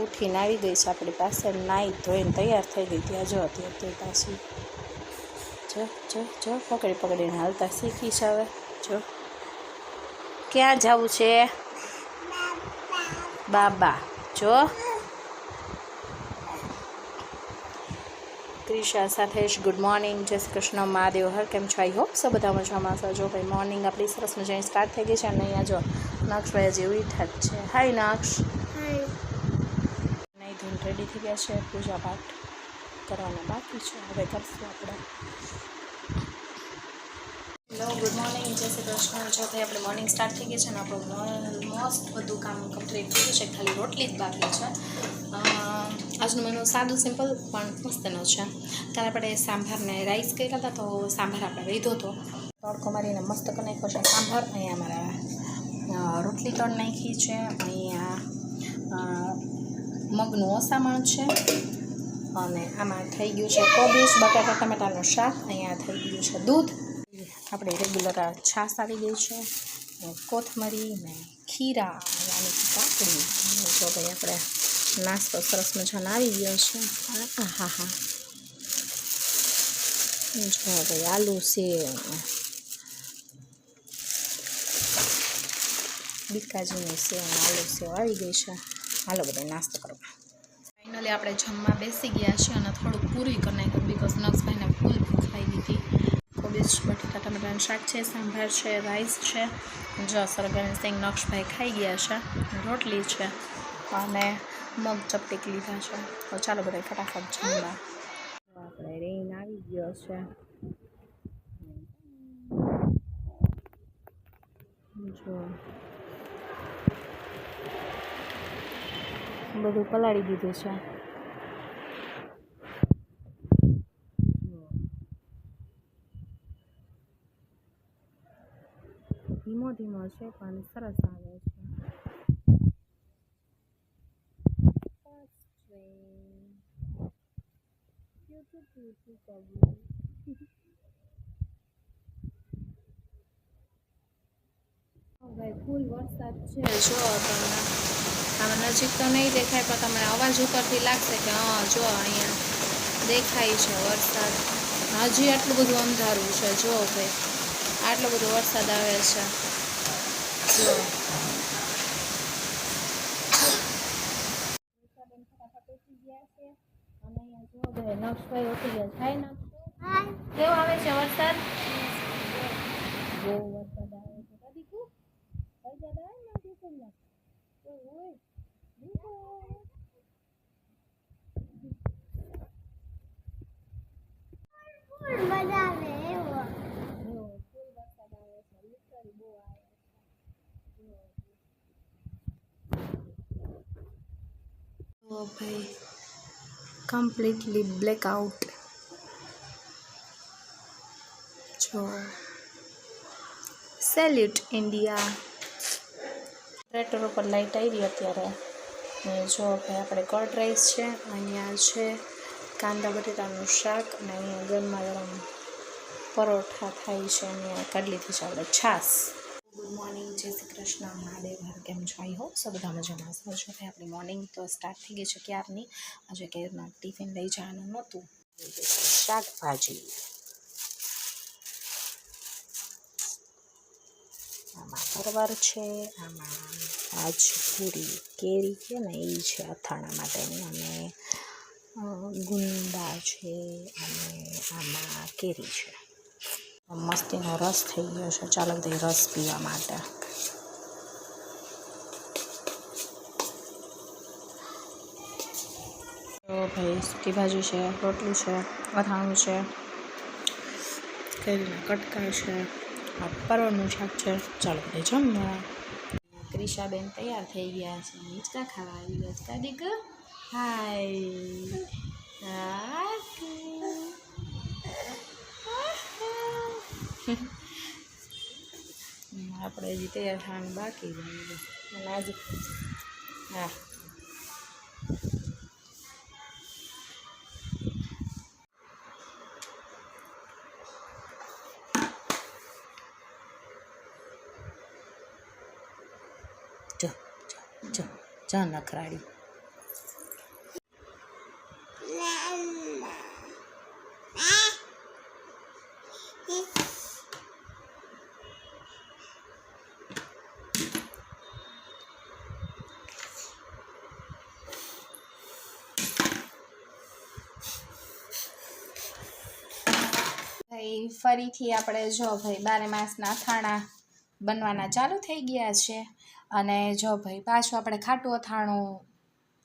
ઉઠીને આવી ગઈ છે આપણી પાસે, નાહી ધોઈને તૈયાર થઈ ગઈ. ત્યાં જો અત્યારે તો પાછી જો પકડી પકડીને હાલતા શીખી છે. હવે જો ક્યાં જવું છે બાબા. જો ક્રિશા સાથે જ ગુડ મોર્નિંગ, જય શ્રી કૃષ્ણ, મહાદેવ હર. કેમ છો? આઈ હોપ સો બધા મજામાં છો. જો ભાઈ મોર્નિંગ આપણી સરસ મજાની સ્ટાર્ટ થઈ ગઈ છે. અને અહીંયા જો નક્ષભાઈ હજી ઉઠ્યા જ છે. હાય નક્ષ. નહીં ધોઈને રેડી થઈ ગયા છે. પૂજા પાઠ કરવાના બાકી છે, હવે કરશું આપણે. હેલો, ગુડ મોર્નિંગ, જય શ્રી કૃષ્ણ. જો ભાઈ આપણે મોર્નિંગ સ્ટાર્ટ થઈ ગઈ છે ને આપણું મોસ્ટ બધું કામ કમ્પ્લીટ થઈ ગયું છે. ખાલી રોટલી જ બાકી છે. આજનું મેનુ સાદું સિમ્પલ પણ મસ્તનો છે. કાલે આપણે સાંભારને રાઈસ કર્યા હતા, તો સાંભાર આપણે લીધો હતો. તડકો મારીને મસ્ત કરી નાખ્યો છે સાંભાર. અહીંયા અમારા રોટલી તળ નાખી છે. અહીંયા મગનું ઓસામણ છે. અને આમાં થઈ ગયું છે કોબીજ બટાટા ટમેટાનું શાક. અહીંયા થઈ ગયું છે દૂધ. આપણે રેગ્યુલર છાશ આવી ગઈ છે, કોથમરી ને ખીરા યાની કાકડી. જો ભાઈ આપણે નાસ્તો સરસ મજાનો આવી ગયો છે. હા હા, જો ભાઈ આલુ સેવ, બીકાજીની સેવ અને આલુ સેવ આવી ગઈ છે. હાલો બધા નાસ્તો કરવા. ફાઇનલી આપણે જમવા બેસી ગયા છીએ અને થોડુંક પૂરી કરી નાખ્યું, બિકોઝ નક્ષભાઈને ફૂલ ભૂખ લાગી હતી. કોબીજ બટાટા ટમેટાનું શાક છે, સાંભાર છે, રાઈસ છે. જો સરગવાની સિંગ નક્ષભાઈ ખાઈ ગયા છે, રોટલી છે અને મગ ચપટીક લીધા છે. તો ચાલો બધા ફટાફટ જમવા. આપણે રેન આવી ગયો છે. જો બધું પલાળી દીધું છે. ધીમો ધીમો છે પણ સરસ આવે છે. ભાઈ ફૂલ વરસાદ છે. જો તમને આમાં નજીક તો નહીં દેખાય, પણ તમને અવાજ ઉપરથી લાગશે કે હા જો અહીંયા દેખાય છે વરસાદ. હજી આટલું બધું અંધારું છે. જો ભાઈ આટલો બધો વરસાદ આવે છે. જો નક્ષભાઈ ઉઠી ગયા. થાય નક્ષ કેવો આવે છે વરસાદ? બહુ વરસાદ આવે છે. વરસાદ આવે ને ભાઈ કમ્પ્લીટલી બ્લેકઆઉટ. જો સેલ્યુટ ઇન્ડિયા. ટ્રેક્ટર ઉપર લાઈટ આવી અત્યારે. જો ભાઈ આપણે કર્ડ રાઈસ છે, અહીંયા છે કાંદા બટેટાનું શાક, અને અહીંયા ગરમા ગરમ પરોઠા થાય છે. અહીંયા કાઢી લીધી છે આપણે છાશ. ગુડ મોર્નિંગ, જય શ્રી કૃષ્ણ, મહાદેવ હર. કેમ છો? આઈ હોપ સો બધા મજામાં છો. છો ભાઈ આપણી મોર્નિંગ તો સ્ટાર્ટ થઈ ગઈ છે ક્યારની. આજે કેરના ટિફિન લઈ જવાનું નહોતું. શાકભાજી, આમાં પરવર છે, આમાં રાજપુરી કેરી છે ને એ છે અથાણા માટેની, અને ગુંદા છે, અને આમાં કેરી છે. મસ્તીનો રસ થઈ ગયો છે. ચાલો બધા રસ પીવા માટે. તો ભાઈ સૂકી ભાજી છે, રોટલી છે, અથાણું છે, કેરીના કટકા છે, આ પરવળનું શાક છે. ચાલો બધા જમવા. ક્રિશાબેન તૈયાર થઈ ગયા છે. હિંચકા ખાવા આવી ગયા છે. દીક હાય. આપણે હજી તૈયાર થવાનું બાકી છે. અને આજે હા જો નખરાડી. ભાઈ ફરીથી આપણે જો ભાઈ 12 માસના અથાણા બનવાના ચાલુ થઈ ગયા છે. અને જો ભાઈ પાછું આપણે ખાટું અથાણું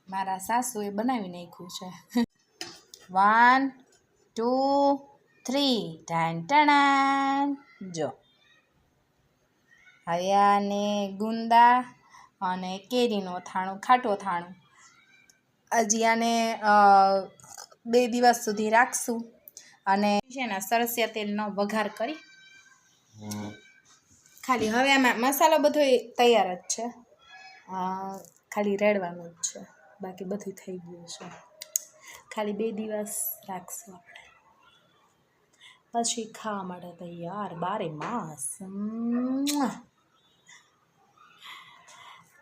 મારા સાસુએ બનાવી નાખ્યું છે. 1 2 3 ટાણ ટણાન. જો હયાને ગુંદા અને કેરીનું અથાણું, ખાટું અથાણું. હજી આને 2 દિવસ સુધી રાખશું અને છે ને સરસિયા તેલનો વઘાર કરી ખાલી હવે આમાં મસાલો બધો તૈયાર જ છે, ખાલી રેડવાનું જ છે, બાકી બધું થઈ ગયું છે. ખાલી 2 દિવસ રાખશું આપણે, પછી ખાવા માટે તૈયાર 12 માસ.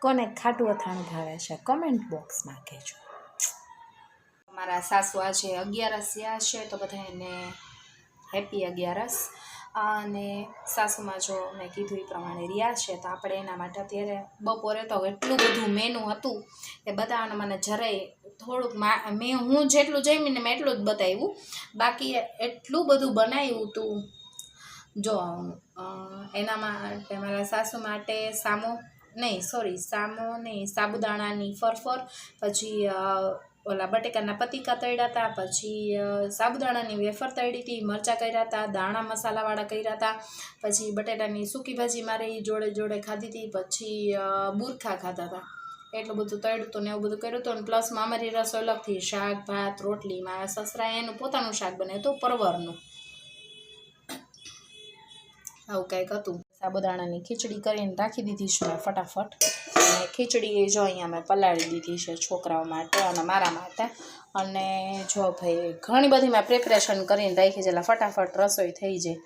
કોને ખાટું અથાણું ભાવે છે કમેન્ટ બોક્સમાં કહેજો. મારા સાસુ આજે 11 છે તો બધાને હેપી 11. અને સાસુમાં જો મેં કીધું એ પ્રમાણે રહ્યા છે તો આપણે એના માટે અત્યારે બપોરે તો એટલું બધું મેનુ હતું કે બધાને મને જરાય થોડુંક હું જેટલું જમીને મેં એટલું જ બતાવ્યું, બાકી એટલું બધું બનાવ્યું હતું. જો એના માટે મારા સાસુ માટે સાબુદાણાની ફરફર, પછી ઓલા બટેકાના પતીકા તળ્યા હતા, પછી સાબુદાણાની વેફર તળી હતી, મરચાં કર્યા હતા, દાણા મસાલાવાળા કર્યા હતા, પછી બટેટાની સૂકી ભાજી મારે એ જોડે જોડે ખાધી હતી, પછી બુરખા ખાધા હતા. એટલું બધું તળ્યું હતું ને એવું બધું કર્યું હતું. અને પ્લસમાં અમારી રસોઈ અલગથી શાક ભાત રોટલી, મારા સસરાએ એનું પોતાનું શાક બનાવ્યું હતું પરવરનું, આવું કંઈક હતું. સાબુદાણાની ખીચડી કરીને રાખી દીધી છે મેં ફટાફટ. અને ખીચડી જો અહીંયા મેં પલાળી દીધી છે છોકરાઓ માટે અને મારા માટે. અને જો ભાઈ ઘણી બધી મેં પ્રિપરેશન કરીને રાખી છે એટલે ફટાફટ રસોઈ થઈ જાય.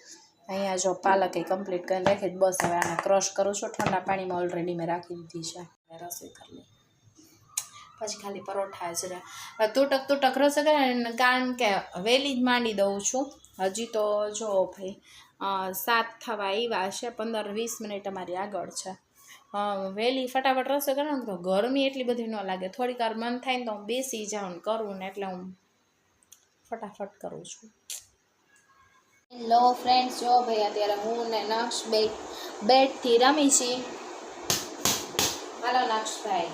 અહીંયા જો પાલક એ કમ્પ્લીટ કરીને રાખી, બસ હવે આને ક્રશ કરું છું. ઠંડા પાણીમાં ઓલરેડી મેં રાખી દીધી છે. રસોઈ કરી લઈ પછી ખાલી પરોઠા જ રહે. તૂટક રસોઈ કરે કારણ કે વહેલી જ માંડી દઉં છું. હજી તો જો ભાઈ 7 થવા આવ્યા છે, 15-20 મિનિટ અમારી આગળ છે. વહેલી ફટાફટ રસોઈ કરે ને તો ગરમી એટલી બધી ન લાગે. થોડીક વાર મન થાય ને તો હું બેસી જાઉં ને કરું ને, એટલે હું ફટાફટ કરું છું. હેલો ફ્રેન્ડ્સ, જો ભાઈ અત્યારે હું ને નક્ષ બેટથી રમી છીએ. હાલો નક્ષભાઈ.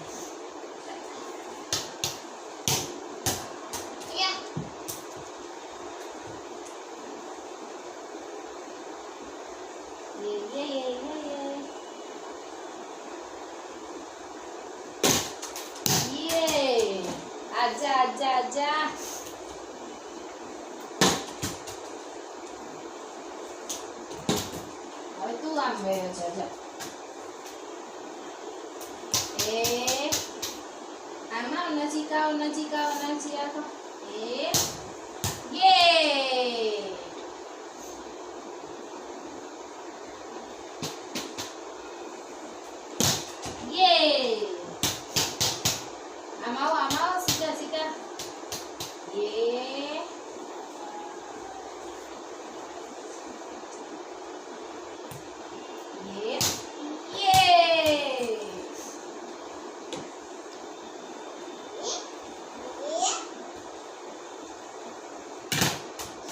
આજા હવે તું આમ ગયો છે. આમાં નજીક આવો. આમ આવો સીધા.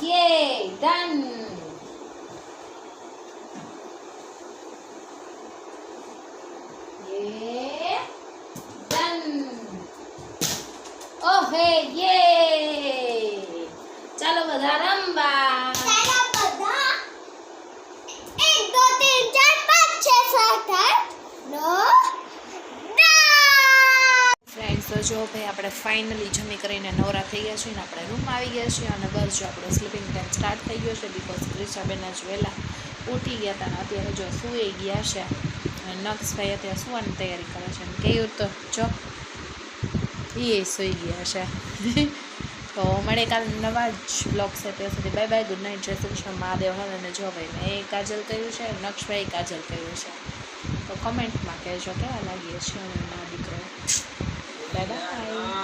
Yay! Done! Yeah! Done! Oh hey! Yay! ચાલો બધા રમવા. ચાલો બધા 1 2 3 4 5 6 7 8 9 ફ્રેન્ડ્સ, તો જો ભાઈ આપણે ફાઇનલી જમી કરીને નવરા થઈ ગયા છીએ ને આપણે રૂમમાં આવી ગયા છીએ. અને બસ જો આપણો સ્લીપિંગ ટાઈમ સ્ટાર્ટ થઈ ગયો છે, બિકોઝ ક્રિશાબેન જ વહેલા ઉઠી ગયા હતા ને અત્યારે જો સૂઈ ગયા છે. અને નક્ષભાઈ અત્યારે સુવાની તૈયારી કરે છે. અને કહ્યું તો જો એ સૂઈ ગયા છે. તો મળે કાલે નવા જ બ્લોગ છે. ત્યાં સુધી બાય બાય, ગુડ નાઇટ, જય શ્રી કૃષ્ણ, મહાદેવ હર. અને જો ભાઈ મેં કાજલ કર્યું છે, નક્ષભાઈ કાજલ કર્યું છે. તો કમેન્ટમાં કહેજો કેવા લાગીએ છીએ અમે મારા દીકરો. Bye bye.